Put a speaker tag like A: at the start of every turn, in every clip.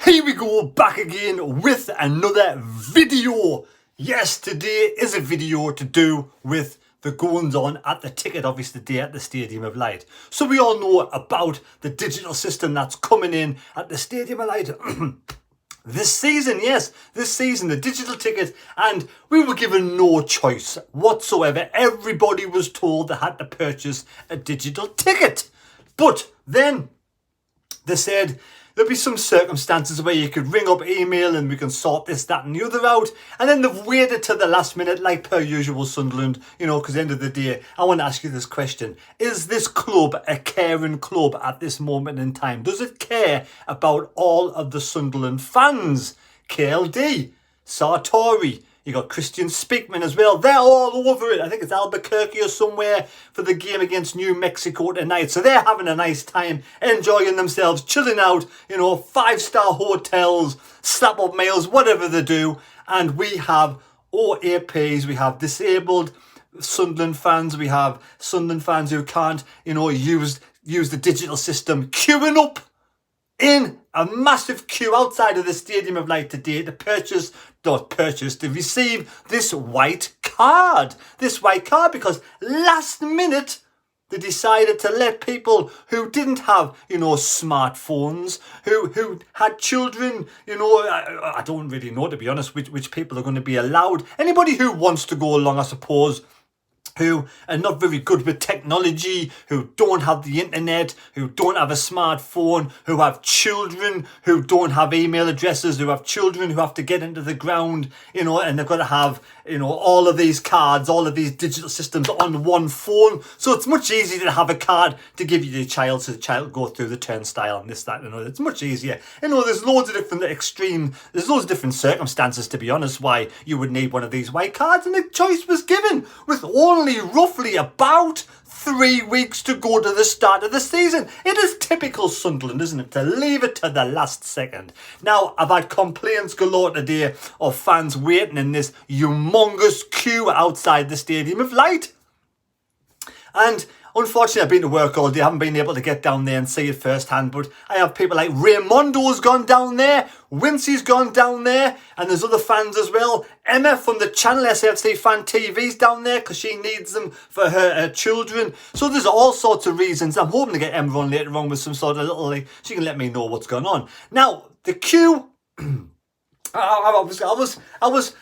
A: Here we go, back again with another video. Yes, today is a video to do with the goings on at the ticket office today at the Stadium of Light. So we all know about the digital system that's coming in at the Stadium of Light this season. Yes, this season, the digital ticket, and we were given no choice whatsoever. Everybody was told they had to purchase a digital ticket. But then they said there'll be some circumstances where you could ring up, email, and we can sort this, that, and the other out. And then they've waited to the last minute, like per usual, Sunderland, because at the end of the day, I want to ask you this question. Is this club a caring club at this moment in time? Does it care about all of the Sunderland fans? KLD, Sartori, you got Christian Speakman as well. They're all over it. I think it's Albuquerque or somewhere for the game against New Mexico tonight. So they're having a nice time, enjoying themselves, chilling out, 5-star hotels, slap-up meals, whatever they do. And we have OAPs, we have disabled Sunderland fans, we have Sunderland fans who can't, use the digital system, queuing up in a massive queue outside of the Stadium of Light today to receive this white card. This white card because last minute they decided to let people who didn't have, smartphones, who had children, I don't really know, to be honest, which people are going to be allowed. Anybody who wants to go along, I suppose, who are not very good with technology, who don't have the internet, who don't have a smartphone, who have children, who don't have email addresses, who have children who have to get into the ground, and they've got to have, all of these cards, all of these digital systems on one phone. So it's much easier to have a card to give you your child so the child will go through the turnstile and this, that, and another. It's much easier. There's loads of different circumstances, to be honest, why you would need one of these white cards, and the choice was given with only roughly about 3 weeks to go to the start of the season. It is typical Sunderland, isn't it, to leave it to the last second. Now, I've had complaints galore today of fans waiting in this humongous queue outside the Stadium of Light. And unfortunately, I've been to work all day. I haven't been able to get down there and see it firsthand. But I have people like Raymondo's gone down there. Wincy's gone down there. And there's other fans as well. Emma from the channel SFC Fan TV's down there because she needs them for her children. So there's all sorts of reasons. I'm hoping to get Emma on later on with some sort of little, she can let me know what's going on. Now, the queue... I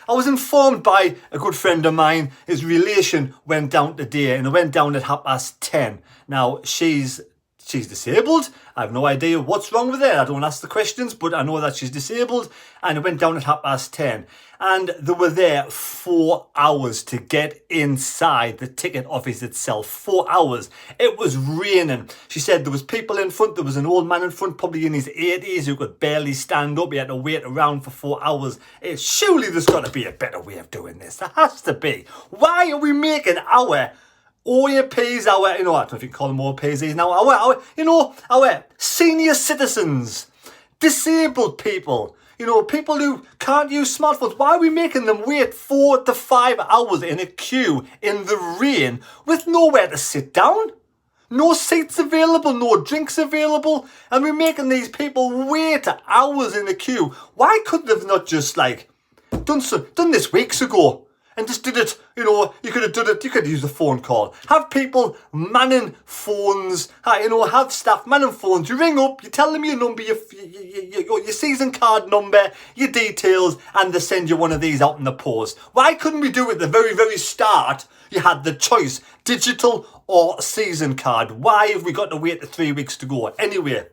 A: was informed by a good friend of mine. His relation went down today, and it went down at 10:30. Now she's disabled. I have no idea what's wrong with her. I don't ask the questions, but I know that she's disabled, and it went down at 10:30. And they were there 4 hours to get inside the ticket office itself. 4 hours. It was raining. She said there was people in front. There was an old man in front, probably in his 80s, who could barely stand up. He had to wait around for 4 hours. Surely there's got to be a better way of doing this. There has to be. Why are we making our OAPs, I don't know if you can call them OAPs now, our senior citizens, disabled people, people who can't use smartphones, why are we making them wait 4 to 5 hours in a queue in the rain with nowhere to sit down? No seats available, no drinks available, and we're making these people wait hours in a queue. Why couldn't they have not just done this weeks ago? And just did it, you could have done it, you could use a phone call. Have people manning phones, have staff manning phones. You ring up, you tell them your number, your season card number, your details, and they send you one of these out in the post. Why couldn't we do it at the very, very start? You had the choice, digital or season card. Why have we got to wait the 3 weeks to go? Anyway.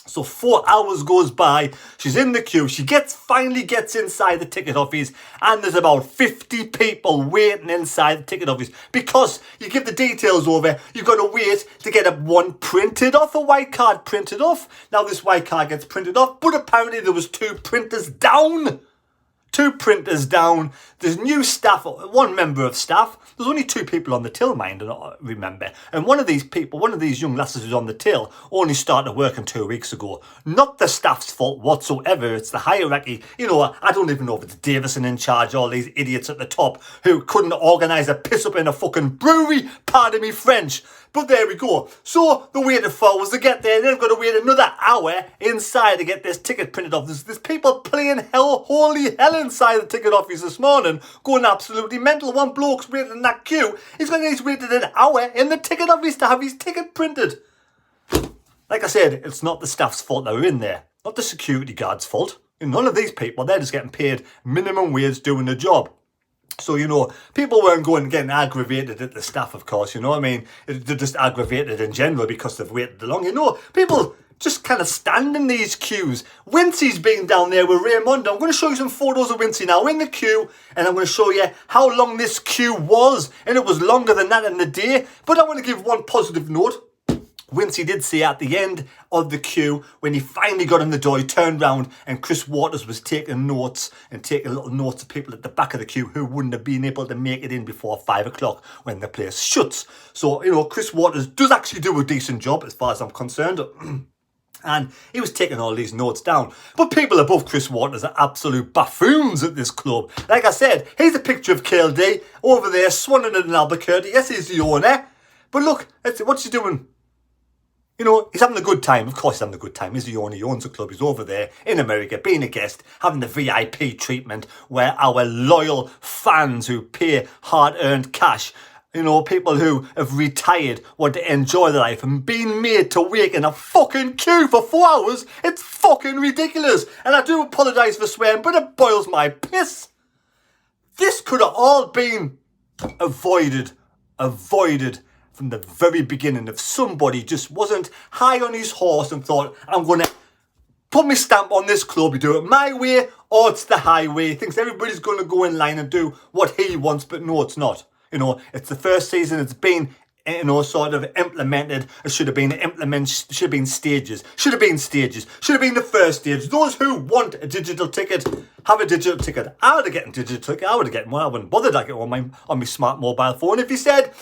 A: So 4 hours goes by, she's in the queue, she finally gets inside the ticket office, and there's about 50 people waiting inside the ticket office because you give the details over, you've got to wait to get a white card printed off. Now this white card gets printed off, but apparently there was 2 printers down. 2 printers down. There's new staff, 1 member of staff. There's only 2 people on the till, mind, remember. And one of these young lasses who's on the till, only started working 2 weeks ago. Not the staff's fault whatsoever. It's the hierarchy. I don't even know if it's Davison in charge, all these idiots at the top who couldn't organise a piss up in a fucking brewery. Pardon me French. But there we go. So they waited for hours to get there. They've got to wait another hour inside to get this ticket printed off. There's people playing holy hell inside the ticket office this morning, going absolutely mental. One bloke's waiting in that queue. He's waited an hour in the ticket office to have his ticket printed. Like I said, it's not the staff's fault they were in there. Not the security guard's fault. None of these people, they're just getting paid minimum wage doing the job. So, people weren't getting aggravated at the staff, of course, you know what I mean? They're just aggravated in general because they've waited long. People just kind of stand in these queues. Wincy's been down there with Raymondo. I'm going to show you some photos of Wincy now in the queue, and I'm going to show you how long this queue was. And it was longer than that in the day. But I want to give one positive note. Wincy did say at the end of the queue, when he finally got in the door, he turned round and Chris Waters was taking notes and taking little notes of people at the back of the queue who wouldn't have been able to make it in before 5 o'clock when the place shuts. So, Chris Waters does actually do a decent job as far as I'm concerned. And he was taking all these notes down. But people above Chris Waters are absolute buffoons at this club. Like I said, here's a picture of KLD over there, swanning in Albuquerque. Yes, he's the owner. But look, what's he doing? He's having a good time. Of course he's having a good time. He's the owner. He owns the club. He's over there in America, being a guest, having the VIP treatment where our loyal fans who pay hard-earned cash, people who have retired, want to enjoy their life and being made to wait in a fucking queue for 4 hours. It's fucking ridiculous. And I do apologise for swearing, but it boils my piss. This could have all been avoided from the very beginning if somebody just wasn't high on his horse and thought, I'm going to put my stamp on this club, you do it my way or it's the highway. Thinks everybody's going to go in line and do what he wants, but no, it's not. It's the first season, it's been sort of implemented. It should have been stages. Should have been the first stage. Those who want a digital ticket, have a digital ticket. I would have gotten a digital ticket. I would have gotten one. I wouldn't bother like it on my smart mobile phone. If he said,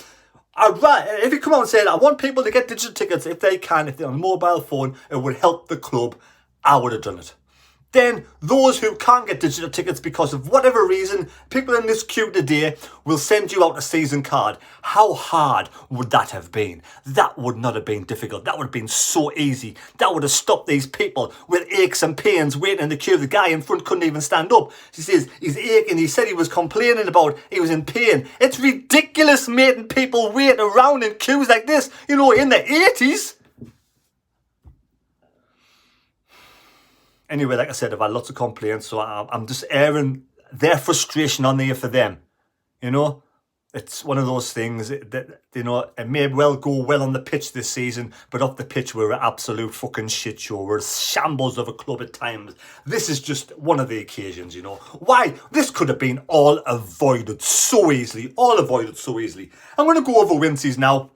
A: if you come out and said, I want people to get digital tickets if they're on a mobile phone, it would help the club, I would have done it. Then those who can't get digital tickets because of whatever reason, people in this queue today will send you out a season card. How hard would that have been? That would not have been difficult. That would have been so easy. That would have stopped these people with aches and pains waiting in the queue. The guy in front couldn't even stand up. He says he's aching. He said he was complaining about he was in pain. It's ridiculous making people wait around in queues like this, in the 80s. Anyway, like I said, I've had lots of complaints, so I'm just airing their frustration on there for them. It's one of those things that, it may well go well on the pitch this season, but off the pitch we're an absolute fucking shit show. We're shambles of a club at times. This is just one of the occasions, Why? This could have been all avoided so easily. I'm going to go over Wincy's now.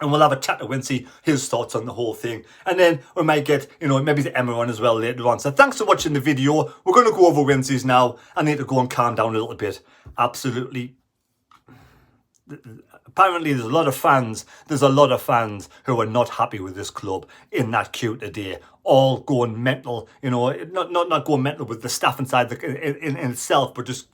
A: And we'll have a chat to Wincy, his thoughts on the whole thing. And then we might get, maybe the Emma on as well later on. So thanks for watching the video. We're going to go over Wincy's now. I need to go and calm down a little bit. Absolutely. Apparently there's a lot of fans who are not happy with this club in that queue today. All going mental, not going mental with the staff inside in itself, but just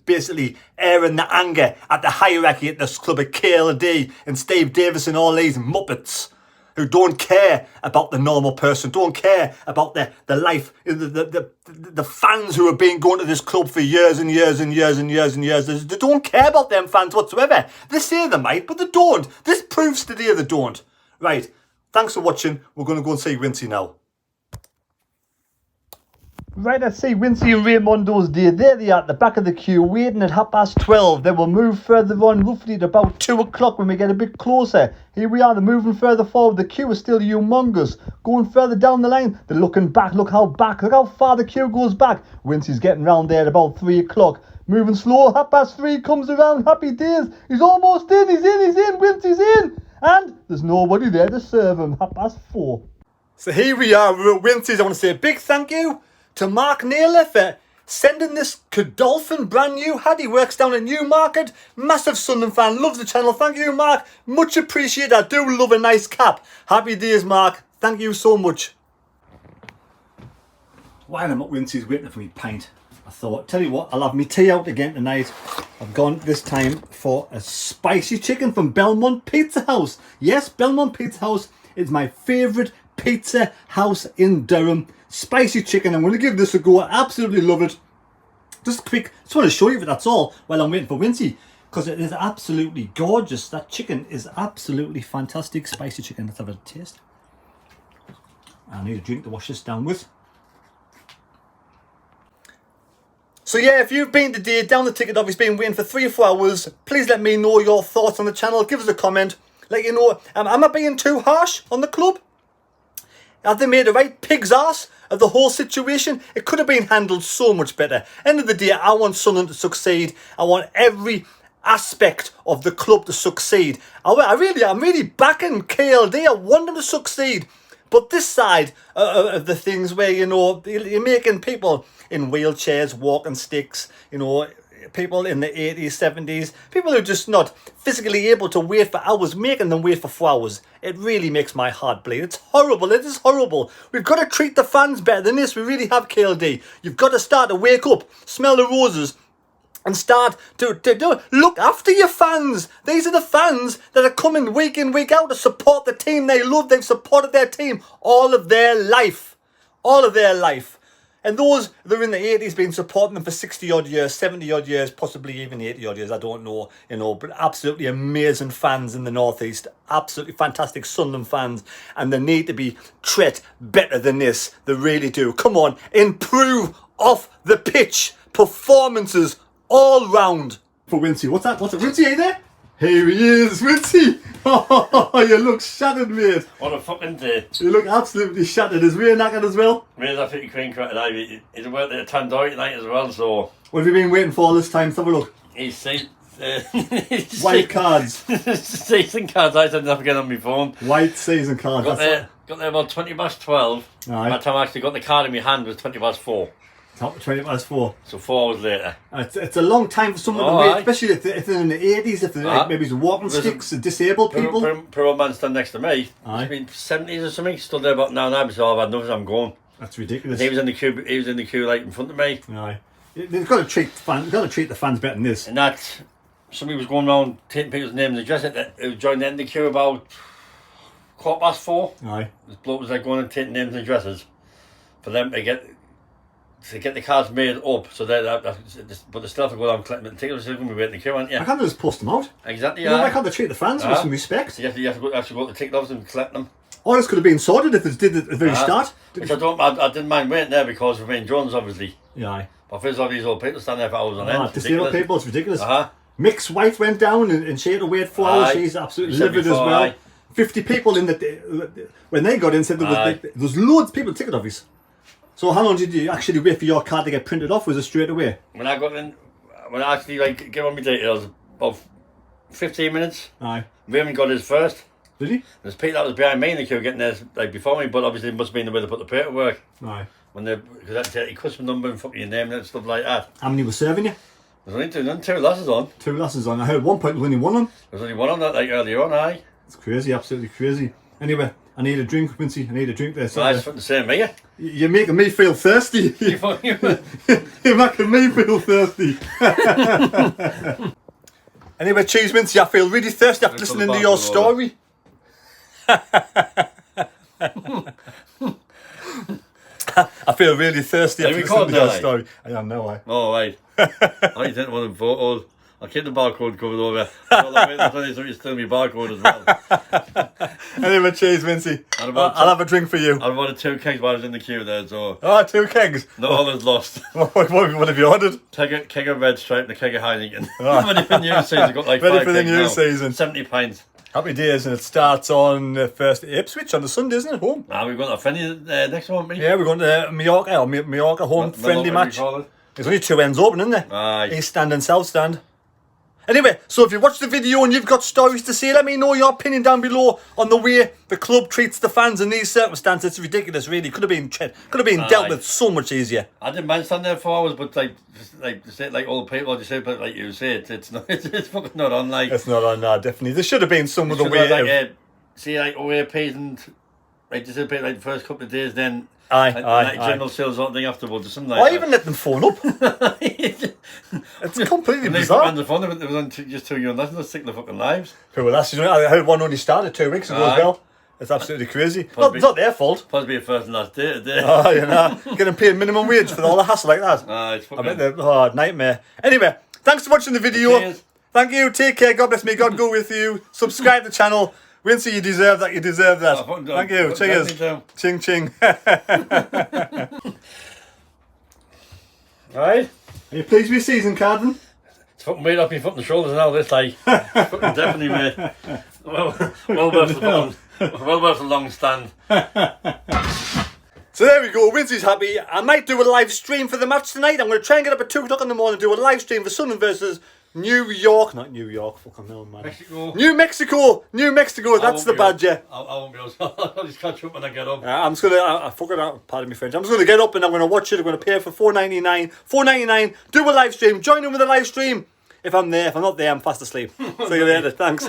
A: basically airing the anger at the hierarchy at this club at KLD and Steve Davis and all these muppets who don't care about the normal person, don't care about the life, the fans who have been going to this club for years and years and years and years and years. They don't care about them fans whatsoever. They say they might, but they don't. This proves today they don't. Right. Thanks for watching. We're going to go and see Wincy now. Right, I see Wincy and Raymondo's day. There they are at the back of the queue, waiting at 12:30. They will move further on, roughly at about 2 o'clock when we get a bit closer. Here we are, they're moving further forward. The queue is still humongous. Going further down the line, they're looking back. Look how far the queue goes back. Wincy's getting round there at about 3 o'clock. Moving slow, 3:30 comes around. Happy days. He's almost in, he's in, Wincy's in. And there's nobody there to serve him. 4:30. So here we are, we're at Wincy's. I want to say a big thank you to Mark Naylor for sending this Godolphin brand new hat. He works down in Newmarket. Massive Sunderland fan, loves the channel. Thank you, Mark. Much appreciated. I do love a nice cap. Happy days, Mark. Thank you so much. While I'm at Wincy's waiting for me pint, I thought, tell you what, I'll have me tea out again tonight. I've gone this time for a spicy chicken from Belmont Pizza House. Yes, Belmont Pizza House is my favourite pizza house in Durham. Spicy chicken. I'm going to give this a go. I absolutely love it. Just quick, just want to show you, that's all, while I'm waiting for Wincy, because it is absolutely gorgeous. That chicken is absolutely fantastic. Spicy chicken. Let's have a taste. I need a drink to wash this down with. So yeah, if you've been today down the ticket office, been waiting for 3 or 4 hours, please let me know your thoughts on the channel. Give us a comment. Let you know, am I being too harsh on the club? Have they made a right pig's arse of the whole situation? It could have been handled so much better. End of the day, I want Sunderland to succeed. I want every aspect of the club to succeed. I'm really backing KLD. I want them to succeed. But this side of the things where, you know, you're making people in wheelchairs, walking sticks, you know, people in the 80s, 70s, people who are just not physically able to wait for hours, making them wait for 4 hours. It really makes my heart bleed. It's horrible. It is horrible. We've got to treat the fans better than this. We really have, KLD. You've got to start to wake up, smell the roses, and start to look after your fans. These are the fans that are coming week in, week out to support the team they love. They've supported their team all of their life. All of their life. And those that are in the 80s been supporting them for 60 odd years, 70 odd years, possibly even 80 odd years, I don't know, you know, but absolutely amazing fans in the Northeast, absolutely fantastic Sunderland fans, and they need to be treated better than this. They really do. Come on, improve off the pitch performances all round. For Wincy, what's that? Wincy, are you there? Here he is, Wincy. Oh, you look shattered, mate.
B: What a fucking day.
A: You look absolutely shattered. Is Ray knackered as well?
B: Ray's absolutely clean cut tonight. He's worked at Tandoori tonight as well, so...
A: What have you been waiting for all this time? Let's have a look.
B: He's seen...
A: White cards.
B: Season cards. I didn't have to get on my phone.
A: White season cards.
B: Got there about 20:12.
A: Aye.
B: By the time I actually got the card in my hand was 20:04.
A: Top 20:04.
B: So 4 hours later.
A: It's a long time for someone to wait, especially if they're in the 80s, if they're like maybe it's walking sticks, disabled people.
B: Poor old man standing next to me.
A: Aye.
B: He's been 70s or something. Stood there about now and I so I've had nothing. I'm going.
A: That's ridiculous.
B: He was in the queue. He was in the queue like in front of me.
A: Aye. They've got to treat the fans better than this.
B: And that somebody was going around taking people's names and addresses. Who joined the end of the queue about 4:15.
A: Aye.
B: This bloke was like going and taking names and addresses for them to get the cards made up, so but they still have to go down and collect them. Tickets are going to be waiting in the queue, aren't you?
A: I can't just post them out.
B: Exactly,
A: yeah. Why can't they treat the fans with some respect?
B: So you have to go to the ticket office and collect them.
A: Or this could have been sorted if it did at the very start.
B: Which I didn't mind waiting there because of Wayne Jones, obviously.
A: Yeah. Aye.
B: But there's all these old people standing there for hours on end.
A: Disabled people, it's ridiculous. Mick's wife went down and she had to wait 4 hours. She's absolutely livid as well. Aye. 50 people in when they got in said there was loads of people at the ticket office. So how long did you actually wait for your card to get printed off? Was it straight away?
B: When I got in, when I actually gave on my details, about 15 minutes.
A: Aye.
B: Raymond got his first.
A: Did he?
B: There's Pete that was behind me in the queue getting there before me, but obviously it must have been the way they put the paperwork.
A: Aye.
B: Because that's your customer number and fucking your name and stuff like that.
A: How many were serving you?
B: There's only two losses on.
A: 2 losses on. I heard at one point there was only one on.
B: There's only one on that earlier on, aye.
A: It's crazy, absolutely crazy. Anyway, I need a drink, Wincy. I need a drink there. So
B: nice, the same, are you?
A: You're making me feel thirsty. You're making me feel thirsty. Anyway, cheese, Wincy, I feel really thirsty after listening to your story. I feel really thirsty after listening to your story. I am now, I.
B: Oh, right. I didn't want them photos. I'll keep the barcode covered over. It's still my barcode as well.
A: Anyway, cheers, Wincy. I'll have a drink for you.
B: I ordered 2 kegs while I was in the queue there, so...
A: Oh, 2 kegs?
B: No, all was lost.
A: What have you ordered?
B: Keg of Red Stripe and a keg of Heineken. Ready for the new season. I've got like
A: ready
B: 5
A: for the new
B: now.
A: season.
B: 70 pints.
A: Happy days, and it starts on the first Ipswich on the Sunday, isn't it? Home.
B: We've got a friendly next one, mate.
A: Yeah, we're going to Mallorca home friendly match. There's only 2 ends open, isn't there?
B: Aye.
A: East Stand and South Stand. Anyway, so if you watched the video and you've got stories to say, let me know your opinion down below on the way the club treats the fans in these circumstances. It's ridiculous, really. Could have been dealt with so much easier.
B: I didn't mind standing there for hours, but like all the people, like you say, it's not, it's fucking not on. Like
A: it's not on. No, definitely. There should have been some of the way.
B: See, like OAPs and like disabled, like the first couple of days, then
A: Aye,
B: like general sales or something afterwards or something like
A: I
B: that.
A: even let them phone up. It's completely
B: And they put
A: bizarre.
B: on the phone, it was on just 2 years, let's stick the fucking lives.
A: Well, that's, I heard one only started 2 weeks ago as
B: Aye.
A: well. It's absolutely crazy. Not,
B: Probably-
A: it's not their fault.
B: Possibly a first and last day today.
A: Oh, you know, getting paid minimum wage for all the hassle like that.
B: It's
A: I
B: fucking...
A: bet they're nightmare. Anyway, thanks for watching the video.
B: Cheers.
A: Thank you. Take care. God bless me. God go with you. Subscribe to the channel. Wincy, you deserve that. You deserve that.
B: fucking-
A: Thank you.
B: fucking
A: Cheers.
B: down.
A: Ching ching.
B: Alright?
A: Are you pleased with your season, Carden?
B: It's fucking weight off your foot and shoulders and all this, like. Fucking definitely, mate. Well worth the long stand.
A: So there we go. Wincy's happy. I might do a live stream for the match tonight. I'm going to try and get up at 2 o'clock in the morning and do a live stream for Sunderland versus New York. Not New York. Fucking hell, man.
B: Mexico.
A: New Mexico. New Mexico. That's the badger.
B: I won't be able to. I'll just catch up when I get up.
A: I'm just gonna. I fuck it out. Pardon me, French. I'm just gonna get up and I'm gonna watch it. I'm gonna pay for $4.99. $4.99. Do a live stream. Join in with a live stream. If I'm there. If I'm not there, I'm fast asleep. See you later. Thanks.